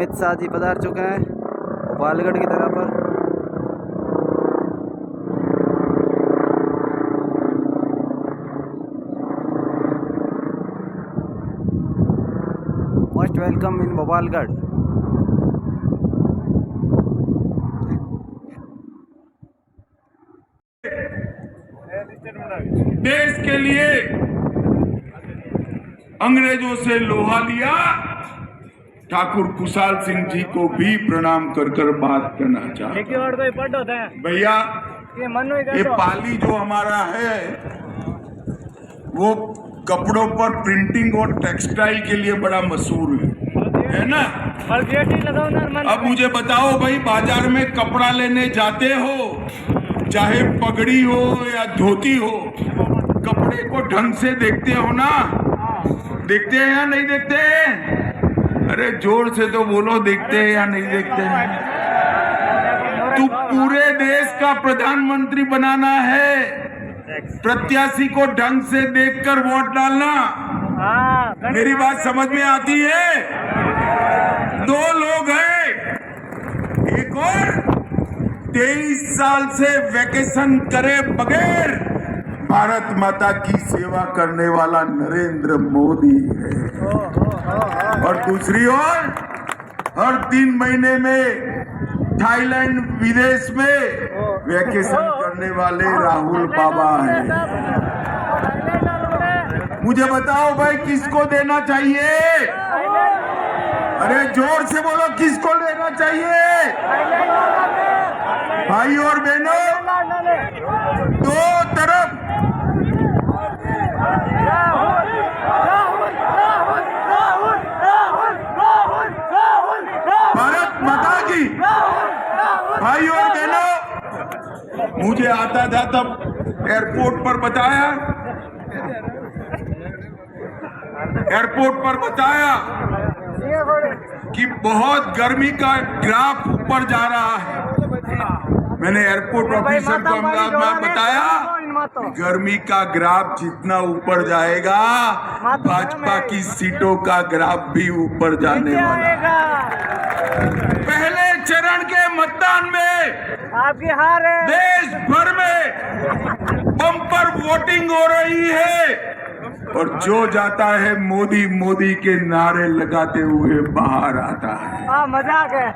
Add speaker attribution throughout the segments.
Speaker 1: अमित शाह जी पधार चुके हैं भोपालगढ़ की तरफ पर। Most welcome in Bhopalgarh.
Speaker 2: देश के लिए अंग्रेजों से लोहा लिया, ठाकुर कुशाल सिंह जी को भी प्रणाम कर बात करना चाहता हूं। भैया, ये पाली जो हमारा है वो कपड़ों पर प्रिंटिंग और टेक्सटाइल के लिए बड़ा मशहूर है ना। अब मुझे बताओ भाई, बाजार में कपड़ा लेने जाते हो, चाहे पगड़ी हो या धोती हो, कपड़े को ढंग से देखते हो ना? देखते हैं या नहीं देखते हैं? अरे जोर से तो बोलो, देखते हैं या नहीं देखते हैं? तू पूरे देश का प्रधानमंत्री बनाना है, प्रत्याशी को ढंग से देखकर वोट डालना। मेरी बात समझ में आती है? दो लोग हैं, एक और 23 साल से वैकेशन करे बगैर भारत माता की सेवा करने वाला नरेंद्र मोदी है, और दूसरी ओर हर 3 महीने में थाईलैंड विदेश में वैकेशन करने वाले राहुल बाबा हैं। मुझे बताओ भाई, किसको देना चाहिए? अरे जोर से बोलो, किसको लेना चाहिए? भाई और बहनों, दो तरफ भारत माता की। भाई और बहनों, मुझे आता था तब एयरपोर्ट पर बताया कि बहुत गर्मी का ग्राफ ऊपर जा रहा है। मैंने एयरपोर्ट ऑफिसर को अहमदाबाद में बताया, गर्मी का ग्राफ जितना ऊपर जाएगा, भाजपा की सीटों का ग्राफ भी ऊपर जाने वाला है। पहले चरण के मतदान में
Speaker 3: आपकी हार है,
Speaker 2: देश भर में बम्पर वोटिंग हो रही है, और जो जाता है मोदी मोदी के नारे लगाते हुए बाहर आता है।
Speaker 3: मजाक है।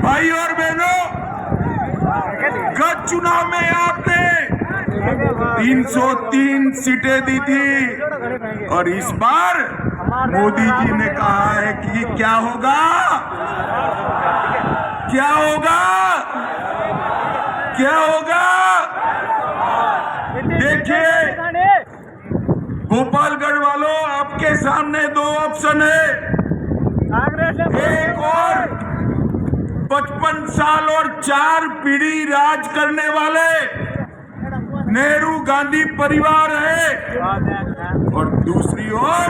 Speaker 2: भाई और बहनों, गत चुनाव में आपने 303 सीटें दी थी, और इस बार मोदी जी ने कहा है कि क्या होगा, क्या होगा, क्या होगा? देखिए भोपालगढ़ वालों, आपके सामने 2 ऑप्शन है। एक और 55 साल और 4 पीढ़ी राज करने वाले नेहरू गांधी परिवार है, और दूसरी ओर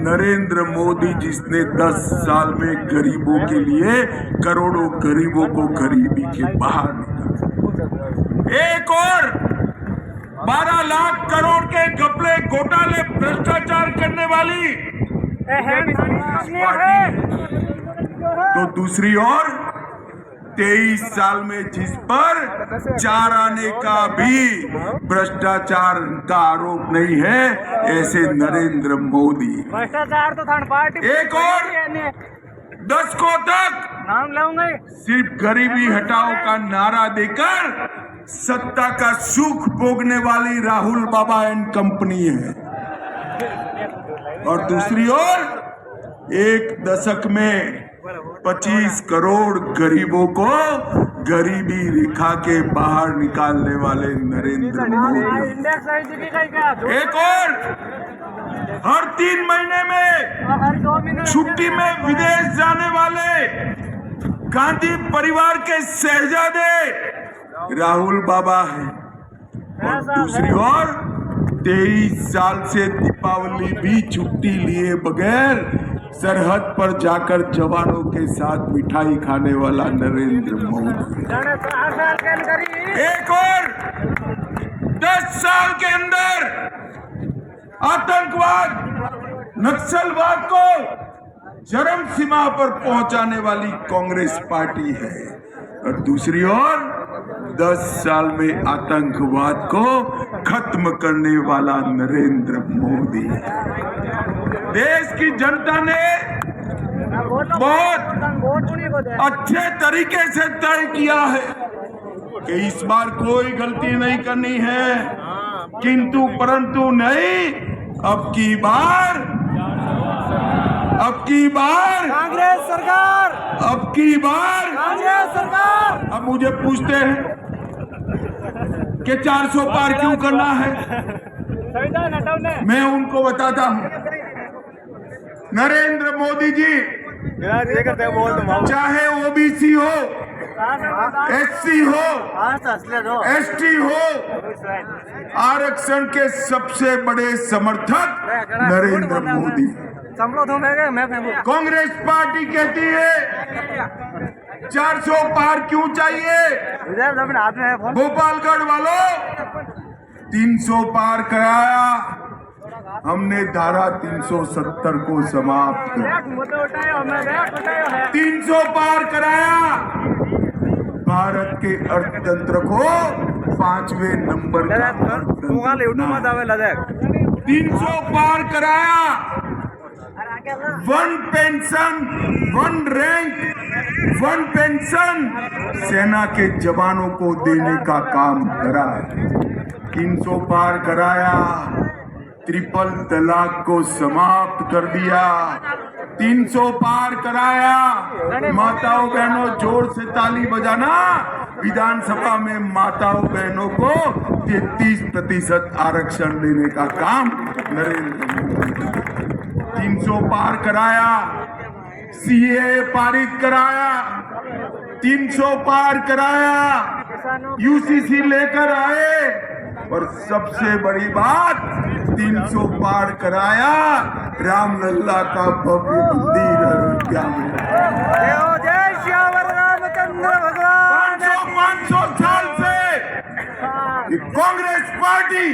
Speaker 2: नरेंद्र मोदी, जिसने 10 साल में गरीबों के लिए करोड़ों गरीबों को गरीबी के बाहर निकाला। एक और 12 लाख करोड़ के घपले, घोटाले, भ्रष्टाचार करने वाली तो दूसरी ओर 23 साल में जिस पर 4 आने का भी भ्रष्टाचार का आरोप नहीं है, ऐसे नरेंद्र मोदी।
Speaker 3: भ्रष्टाचार तो थर्ड पार्टी।
Speaker 2: एक और 10 को तक
Speaker 3: नाम लाऊंगा,
Speaker 2: सिर्फ गरीबी हटाओ का नारा देकर सत्ता का सुख भोगने वाली राहुल बाबा एंड कंपनी है, और दूसरी ओर 1 दशक में 25 करोड़ गरीबों को गरीबी रेखा के बाहर निकालने वाले नरेंद्र मोदी। एक और हर 3 महीने में छुट्टी में विदेश जाने वाले गांधी परिवार के शहजादे राहुल बाबा है, और दूसरी ओर 23 साल से दीपावली भी छुट्टी लिए बगैर सरहद पर जाकर जवानों के साथ मिठाई खाने वाला नरेंद्र मोदी। एक और 10 साल के अंदर आतंकवाद, नक्सलवाद को चरम सीमा पर पहुंचाने वाली कांग्रेस पार्टी है, और दूसरी ओर 10 साल में आतंकवाद को खत्म करने वाला नरेंद्र मोदी। देश की जनता ने बहुत अच्छे तरीके से तय किया है कि इस बार कोई गलती नहीं करनी है, किंतु परंतु नहीं, अब की बार
Speaker 3: कांग्रेस सरकार,
Speaker 2: कांग्रेस सरकार। अब मुझे पूछते हैं कि 400 पार क्यों करना है, मैं उनको बताता हूं। नरेंद्र मोदी जी चाहे ओबीसी हो, एससी हो, एसटी हो, आरक्षण के सबसे बड़े समर्थक नरेंद्र मोदी। कांग्रेस पार्टी कहती है 400 पार क्यों चाहिए, भोपालगढ़ वालों 300 पार कराया, हमने धारा 370 को समाप्त कर 300 पार कराया, भारत के अर्थतंत्र को 5वें नंबर का 300 पार कराया, 1 पेंशन 1 रैंक 1 पेंशन सेना के जवानों को देने का काम करा, 300 पार कराया, ट्रिपल तलाक को समाप्त कर दिया, 300 पार कराया। माताओं बहनों जोर से ताली बजाना, विधानसभा में माताओं बहनों को 33% आरक्षण देने का काम नरेंद्र मोदी। 300 पार कराया, सीए पारित कराया, 300 पार कराया, यूसीसी लेकर आए, और सबसे बड़ी बात 300 पार कराया, रामलल्ला का भव्य मंदिर अयोध्या में।
Speaker 3: जय श्याम रामचंद्र भगवान।
Speaker 2: 500 साल से ये कांग्रेस पार्टी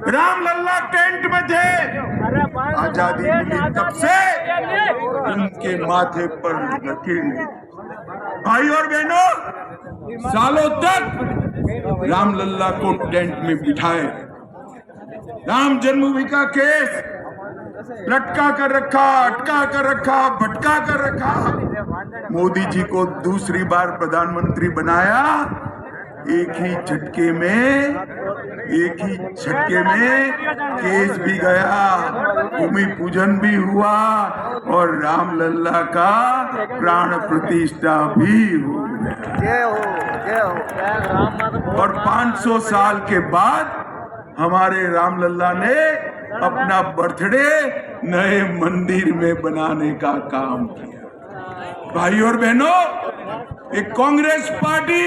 Speaker 2: रामलल्ला टेंट में थे, आजादी मिली तब से उनके माथे पर लकीर। भाई और बहनों, सालों तक रामलल्ला को टेंट में बिठाए, राम जन्मभूमि का केस लटका कर रखा, अटका कर रखा, भटका कर रखा। मोदी जी को दूसरी बार प्रधानमंत्री बनाया, एक ही झटके में केस भी गया, भूमि पूजन भी हुआ, और रामलल्ला का प्राण प्रतिष्ठा भी हो गया। और 500 साल के बाद हमारे रामलल्ला ने अपना बर्थडे नए मंदिर में बनाने का काम किया। भाई और बहनों, एक कांग्रेस पार्टी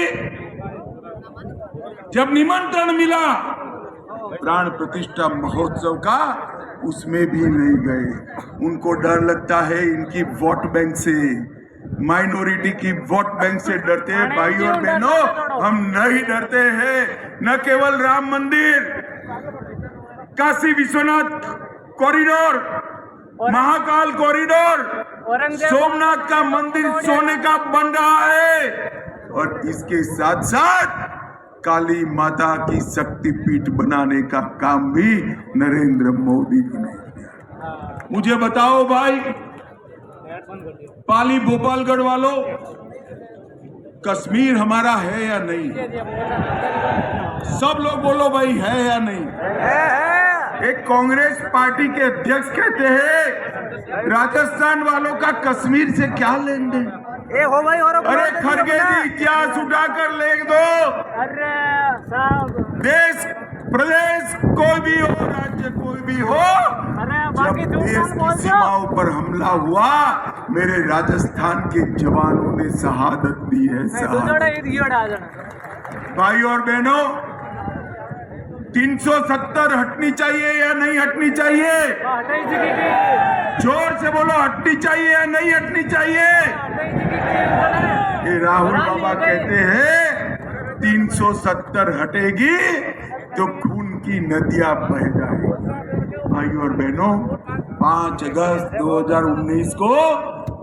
Speaker 2: जब निमंत्रण मिला प्राण प्रतिष्ठा महोत्सव का, उसमें भी नहीं गए। उनको डर लगता है इनकी वोट बैंक से, माइनॉरिटी की वोट बैंक से डरते हैं। भाई और बहनों, हम नहीं डरते हैं। न केवल राम मंदिर, काशी विश्वनाथ कॉरिडोर, महाकाल कॉरिडोर, सोमनाथ का मंदिर सोने का बन रहा है, और इसके साथ साथ काली माता की शक्तिपीठ बनाने का काम भी नरेंद्र मोदी ने किया। मुझे बताओ भाई, पाली भोपालगढ़ वालों, कश्मीर हमारा है या नहीं? सब लोग बोलो भाई, है या नहीं? एक कांग्रेस पार्टी के अध्यक्ष कहते हैं राजस्थान वालों का कश्मीर से क्या लेन देन? अरे खड़गे जी, इतिहास उठाकर लिख दो।
Speaker 3: अरे साहब,
Speaker 2: देश प्रदेश कोई भी हो, राज्य कोई भी हो, जब देश की सीमाओं पर हमला हुआ, मेरे राजस्थान के जवानों ने शहादत दी है। भाई और बहनों, 370 हटनी चाहिए या नहीं हटनी चाहिए? जोर से बोलो, हटनी चाहिए या नहीं हटनी चाहिए? ये राहुल बाबा कहते हैं 370 हटेगी तो खून की नदियां बह जाएगी। भाई भाई और बहनों, 5 अगस्त 2019 को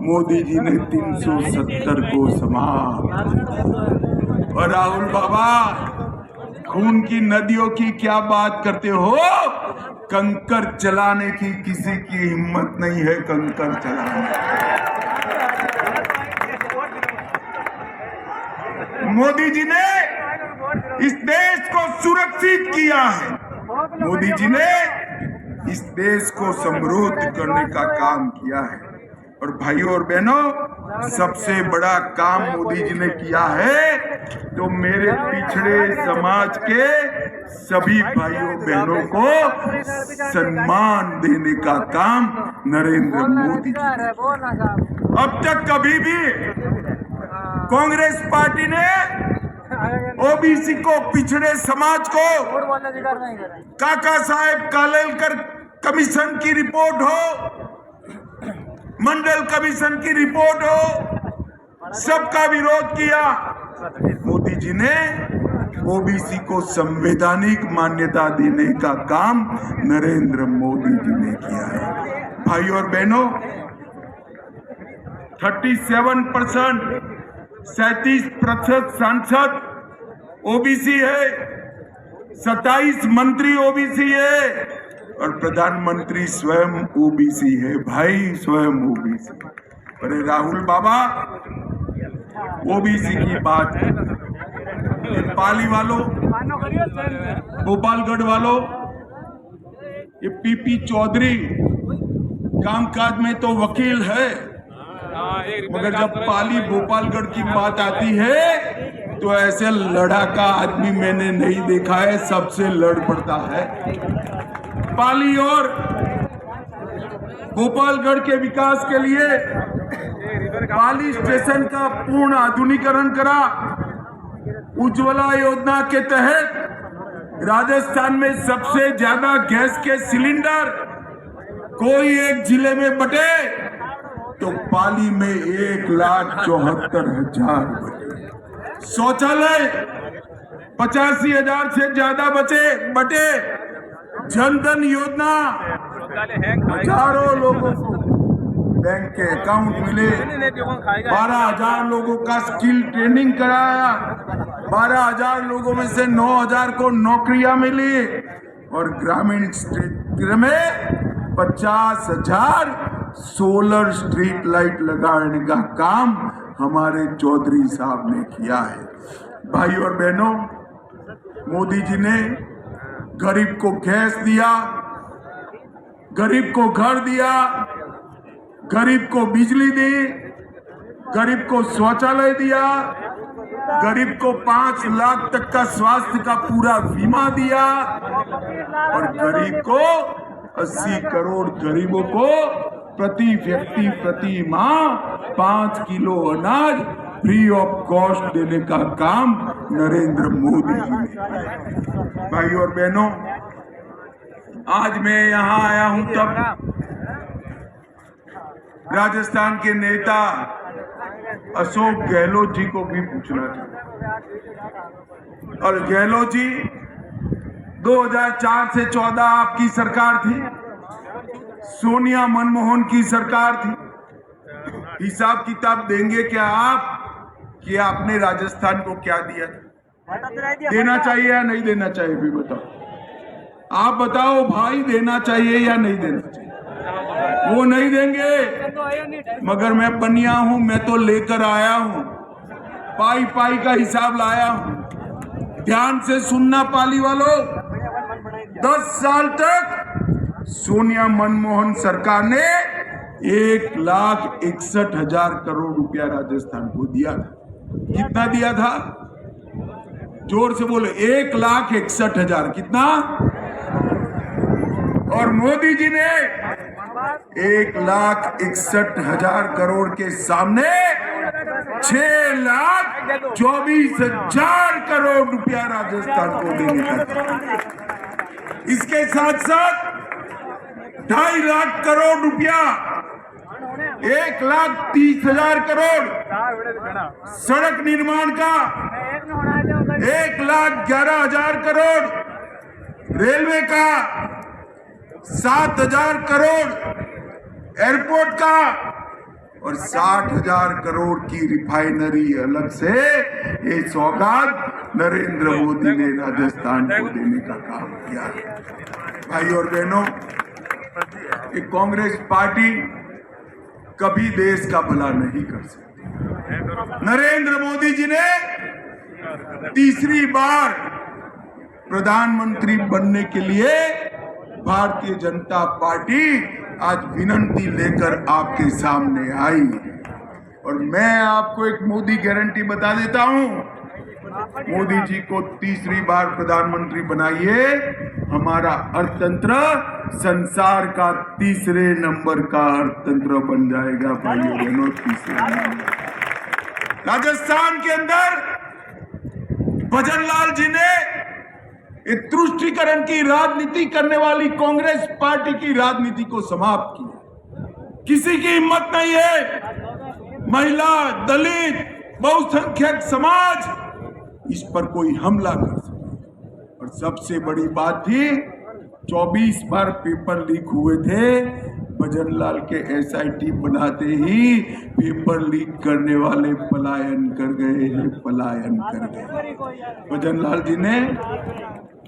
Speaker 2: मोदी जी ने 370 को समाप्त। और राहुल बाबा, खून की नदियों की क्या बात करते हो? कंकर चलाने की किसी की हिम्मत नहीं है। कंकर चलाने मोदी जी ने इस देश को सुरक्षित किया है। मोदी जी ने इस देश को समृद्ध करने का काम किया है। और भाइयों और बहनों, सबसे बड़ा काम मोदी जी ने किया है तो मेरे पिछड़े समाज के सभी भाइयों बहनों को सम्मान देने का काम नरेंद्र मोदी जी ने। अब तक कभी भी कांग्रेस पार्टी ने ओबीसी को, पिछड़े समाज को, काका साहेब कालेलकर कमीशन की रिपोर्ट हो, मंडल कमीशन की रिपोर्ट हो, सबका विरोध किया। मोदी जी ने ओबीसी को संवैधानिक मान्यता देने का काम नरेंद्र मोदी जी ने किया है। भाई और बहनों, 37% 37% सांसद ओबीसी है, 27 मंत्री ओबीसी है और प्रधानमंत्री स्वयं ओबीसी है। भाई स्वयं ओबीसी। अरे राहुल बाबा, ओबीसी की बात पाली वालों, गोपालगढ़ वालों, ये पीपी चौधरी कामकाज में तो वकील है, मगर जब पाली गोपालगढ़ की बात आती है तो ऐसे लड़ाका आदमी मैंने नहीं देखा है, सबसे लड़ पड़ता है। पाली और गोपालगढ़ के विकास के लिए पाली स्टेशन का पूर्ण आधुनिकीकरण करा। उज्ज्वला योजना के तहत राजस्थान में सबसे ज्यादा गैस के सिलेंडर कोई एक जिले में बटे तो पाली में 1,74,000 बटे। शौचालय 85,000 से ज्यादा बटे। जनधन योजना हजारों लोगों को बैंक के अकाउंट मिले। 12,000 लोगों का स्किल ट्रेनिंग कराया। 12,000 लोगों में से 9,000 को नौकरियां मिली और ग्रामीण क्षेत्र में 50,000 सोलर स्ट्रीट लाइट लगाने का काम हमारे चौधरी साहब ने किया है। भाई और बहनों, मोदी जी ने गरीब को गैस दिया, गरीब को घर दिया, गरीब को बिजली दी, गरीब को शौचालय दिया, गरीब को 5 लाख तक का स्वास्थ्य का पूरा बीमा दिया और गरीब को 80 करोड़ गरीबों को प्रति व्यक्ति प्रति माह 5 किलो अनाज फ्री ऑफ कॉस्ट देने का काम नरेंद्र मोदी जी ने। भाई और बहनों, आज मैं यहाँ आया हूं तब राजस्थान के नेता अशोक गहलोत जी को भी पूछना था। और गहलोत जी, 2004 से 14 आपकी सरकार थी, सोनिया मनमोहन की सरकार थी। हिसाब किताब देंगे क्या आप कि आपने राजस्थान को क्या दिया? देना चाहिए या नहीं देना चाहिए भी बताओ। आप बताओ भाई, देना चाहिए या नहीं देना चाहिए? वो नहीं देंगे, मगर मैं बनिया हूं, मैं तो लेकर आया हूं, पाई पाई का हिसाब लाया हूं। ध्यान से सुनना पाली वालों, 10 साल तक सोनिया मनमोहन सरकार ने 1,61,000 करोड़ रुपया राजस्थान को दिया था। कितना दिया था? जोर से बोले, 1,61,000। कितना? और मोदी जी ने 1,61,000 करोड़ के सामने 6,24,000 करोड़ रुपया राजस्थान को देने का। इसके साथ साथ 2.5 लाख करोड़ रुपया, 1,30,000 करोड़ सड़क निर्माण का, 1,11,000 करोड़ रेलवे का, 7,000 करोड़ एयरपोर्ट का और 60,000 करोड़ की रिफाइनरी अलग से ये सौगात नरेंद्र मोदी ने राजस्थान को देने का काम किया। भाई और बहनों, ये कांग्रेस पार्टी कभी देश का भला नहीं कर सकती। नरेंद्र मोदी जी ने तीसरी बार प्रधानमंत्री बनने के लिए भारतीय जनता पार्टी आज विनती लेकर आपके सामने आई और मैं आपको एक मोदी गारंटी बता देता हूं। मोदी जी को तीसरी बार प्रधानमंत्री बनाइए, हमारा अर्थतंत्र संसार का तीसरे नंबर का अर्थतंत्र बन जाएगा। भाइयों बहनों, तीसरे नंबर। राजस्थान के अंदर भजनलाल जी ने एक तुष्टीकरण की राजनीति करने वाली कांग्रेस पार्टी की राजनीति को समाप्त किया। किसी की हिम्मत नहीं है, महिला, दलित, बहुसंख्यक समाज इस पर कोई हमला कर सके। और सबसे बड़ी बात थी, 24 बार पेपर लीक हुए थे, भजनलाल के SIT बनाते ही पेपर लीक करने वाले पलायन कर गए हैं, पलायन कर गए। भजनलाल जी ने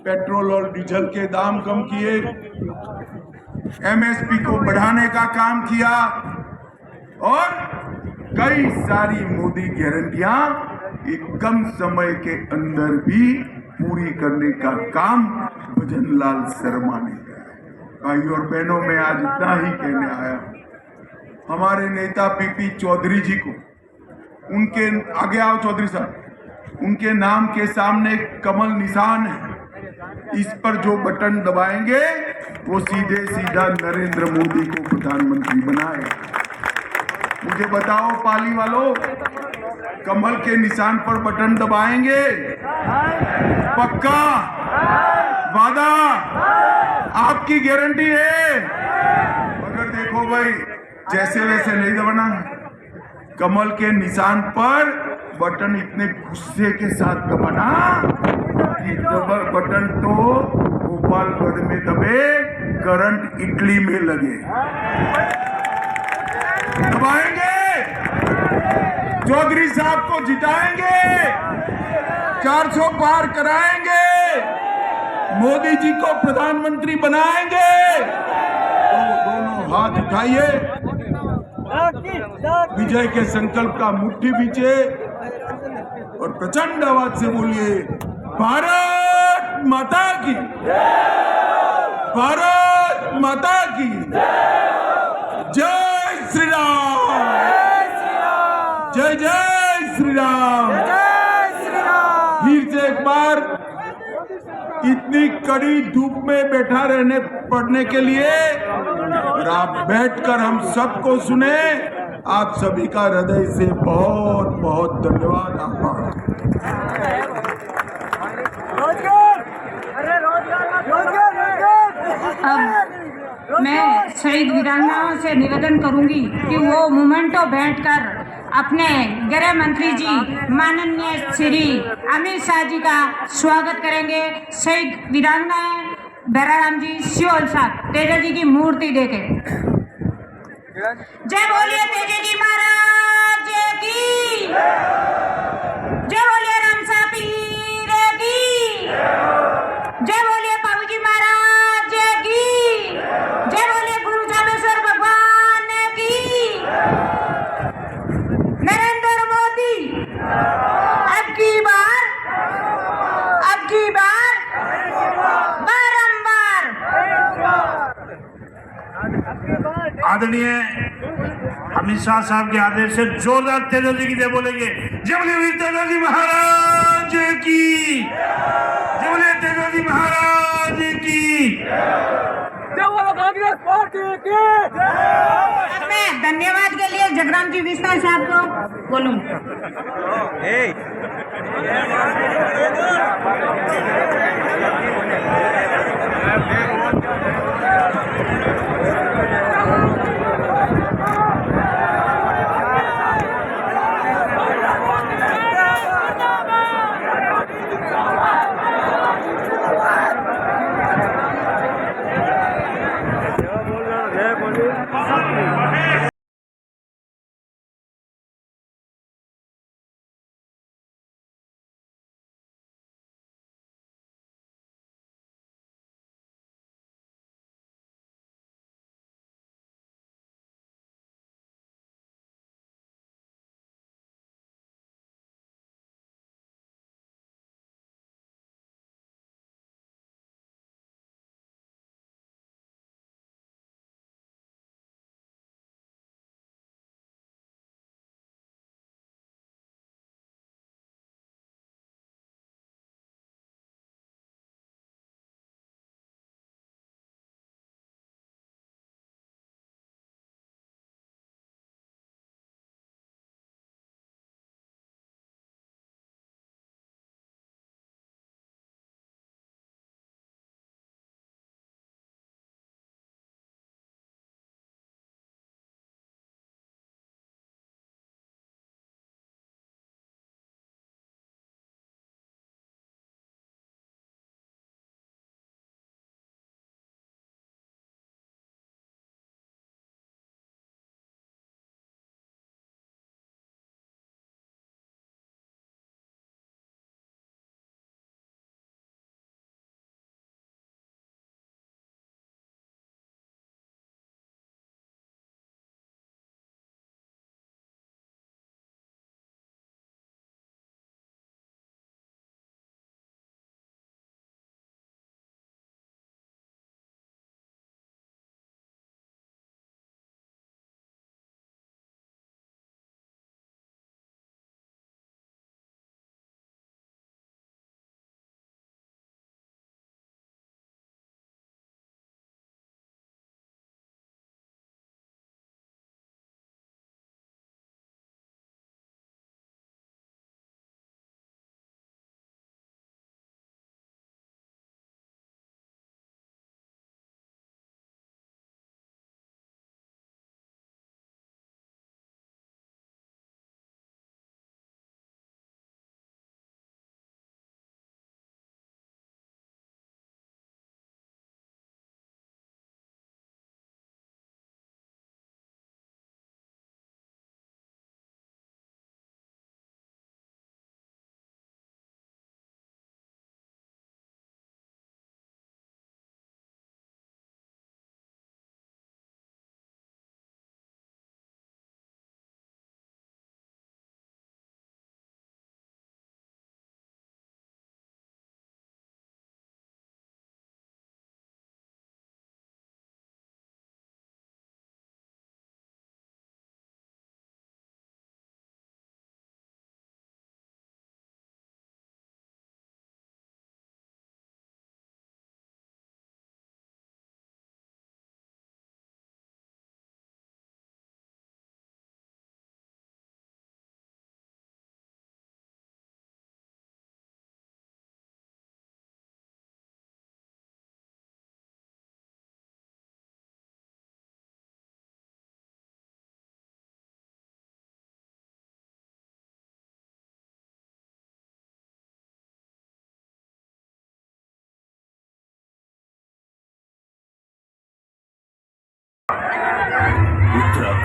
Speaker 2: पेट्रोल और डीजल के दाम कम किए, MSP को बढ़ाने का काम किया और कई सारी मोदी गारंटियां एक कम समय के अंदर भी पूरी करने का काम भजनलाल शर्मा ने किया। भाई और बहनों, मैं आज इतना ही कहने आया। हमारे नेता PP चौधरी जी को, उनके आगे आओ चौधरी साहब, उनके नाम के सामने कमल निशान है, इस पर जो बटन दबाएंगे वो सीधे सीधा नरेंद्र मोदी को प्रधानमंत्री बनाएगा। मुझे बताओ पाली वालों, कमल के निशान पर बटन दबाएंगे? पक्का? वादा? आपकी गारंटी है? मगर देखो भाई, जैसे वैसे नहीं दबाना। कमल के निशान पर बटन इतने गुस्से के साथ दबाना कि बटन तो गोपालगढ़ में दबे, करंट इटली में लगे। दबाएंगे, चौधरी साहब को जिताएंगे, 400 पार कराएंगे, मोदी जी को प्रधानमंत्री बनाएंगे। तो दोनों हाथ उठाइए, विजय के संकल्प का मुट्ठी पीछे और प्रचंड आवाज से बोलिए, भारत माता की, भारत माता की जय श्री राम, जय जय श्री राम। फिर से एक बार इतनी कड़ी धूप में बैठा रहने पड़ने के लिए और आप बैठकर हम सबको सुने, आप सभी का हृदय से बहुत बहुत धन्यवाद।
Speaker 4: अब मैं शहीद वीरांगनाओं से निवेदन करूंगी कि वो मोमेंटो बैठकर अपने गृह मंत्री जी माननीय श्री अमित शाह जी का स्वागत करेंगे। शहीद वीरांगनाएं बैराराम जी सियोल साहब तेजा जी की मूर्ति देके। जय बोलिए तेजा जी महाराज की, जय बोलिए रामसा पीर की, जय बोलिए बाबूजी महाराज की, जय बोलिए गुरु जामेश्वर भगवान की। नरेंद्र मोदी अब की बार बारंबार।
Speaker 5: आदरणीय अमित शाह साहब के आदेश से जोरदार तेजा जी की जय बोलेंगे। जय बोलिए तेजा जी महाराज की, जय बोलिए तेजा जी महाराज की, जय बोलो कांग्रेस पार्टी की।
Speaker 4: मैं धन्यवाद के लिए जगराम जी विश्वास साहब को बोलूं।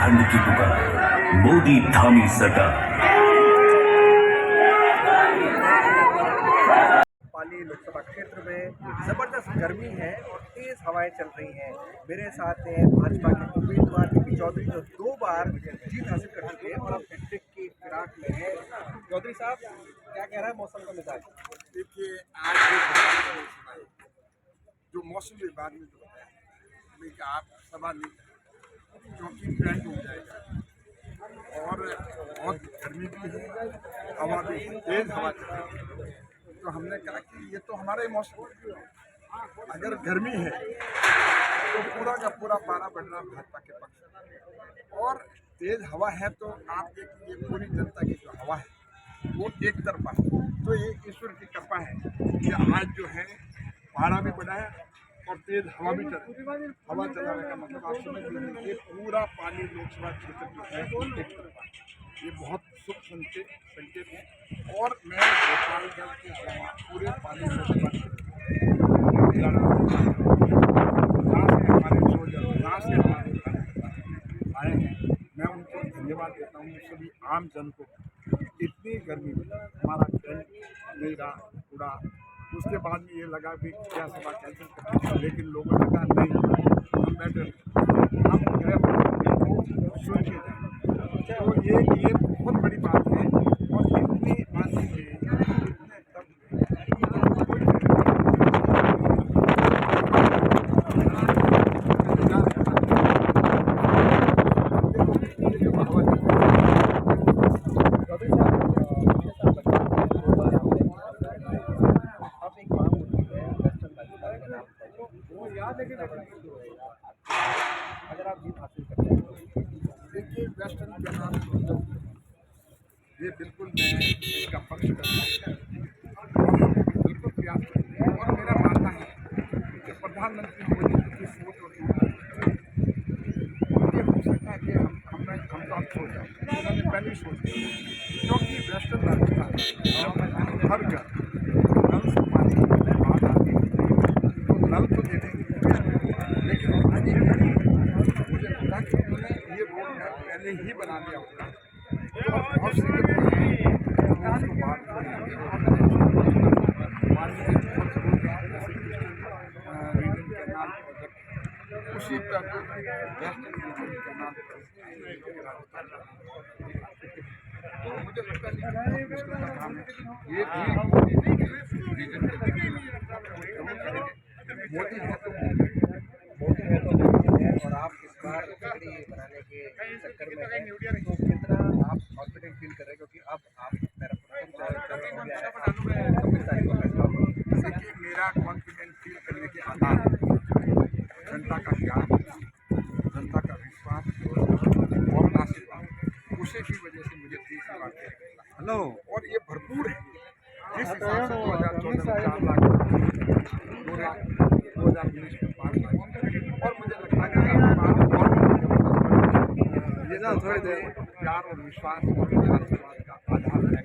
Speaker 6: ठंड की पुकार, मोदी थामी सटा।
Speaker 7: पाली लोकसभा क्षेत्र में जबरदस्त गर्मी है और तेज हवाएं चल रही हैं। मेरे साथ हैं भाजपा के उम्मीदवार पीपी चौधरी जो 2 बार जीत हासिल कर चुके हैं और अब हैट्रिक की फिराक में है। चौधरी साहब क्या कह रहा है मौसम का मिजाज?
Speaker 2: देखिए, आज जो मौसम विभाग ने जो बताया कि आप सभा नहीं, क्योंकि ट्रेंड हो जाएगा और बहुत गर्मी भी है, हवा भी तेज हवा चल रही है। तो हमने कहा कि ये तो हमारा ही मौसम है, अगर गर्मी है तो पूरा का पूरा पारा बढ़ना भाजपा के पक्ष में, और तेज हवा है तो आप देखिए पूरी जनता की जो हवा है वो एक तरफा है। तो ये ईश्वर की कृपा है कि आज जो है पारा भी बढ़ा है और तेज हवा भी चल रही है। हवा चलाने का मतलब आप समझ लीजिए ये पूरा पाली लोकसभा क्षेत्र जो है वो एक तरफा है। ये बहुत शुभ संकेत है। और मैं गोपालगंज के अलावा पूरे पाली लोकसभा क्षेत्र जहाँ से हमारे आए हैं, मैं उनको धन्यवाद देता हूँ। सभी आम जन को इतनी गर्मी में हमारा ट्रेन नहीं रहा उड़ा, उसके बाद में ये लगा भी क्या सभा कैंसिल कर, लेकिन लोगों ने कहा नहीं हम बैठे हम गृह सुन के जाए। तो ये बहुत बड़ी बात है। और इतनी आंधी में
Speaker 7: अगर आप जीत हासिल करते हैं
Speaker 2: देखिए वेस्टर्न कैनाल ये बिल्कुल मैं इसका पक्ष करता हूँ, बिल्कुल प्रयास करेंगे। और मेरा मानना है कि प्रधानमंत्री मोदी जी की सोच और ये हो सकता है कि हम तो अब सोच जाए, उन्होंने पहले सोच लिया, क्योंकि वेस्टर्न राजस्थान हर घर नल से पानी बात आती है, तो नल तो दे देंगे, लेकिन मुझे लगा कि उन्होंने ये रोड मैप पहले ही बना लिया होगा और बहुत सी उसको बात रीजन कैनाल प्रोजेक्ट उसी पर कैनाल तो मुझे लगता है कि मुश्किल का काम है। ये रीजन मोदी है तो
Speaker 7: और आप इस बार बिगड़ी बनाने के चक्कर में हैं, तो कितना आप कॉन्फिडेंट फील कर रहे हैं? क्योंकि अब आप
Speaker 2: देखिए, मेरा कॉन्फिडेंट फील करने के आधार जनता का ज्ञान, जनता का विश्वास और आशीर्वाद, उसी की वजह से मुझे तीसरी बार हेलो और ये भरपूर है। जिस हिसाब से 2014 में 4 लाख, 2 लाख, 2019 में 5 लाख, और मुझे लगता है ये ना थोड़ी देर प्यार और विश्वास और आशीर्वाद का आधार है।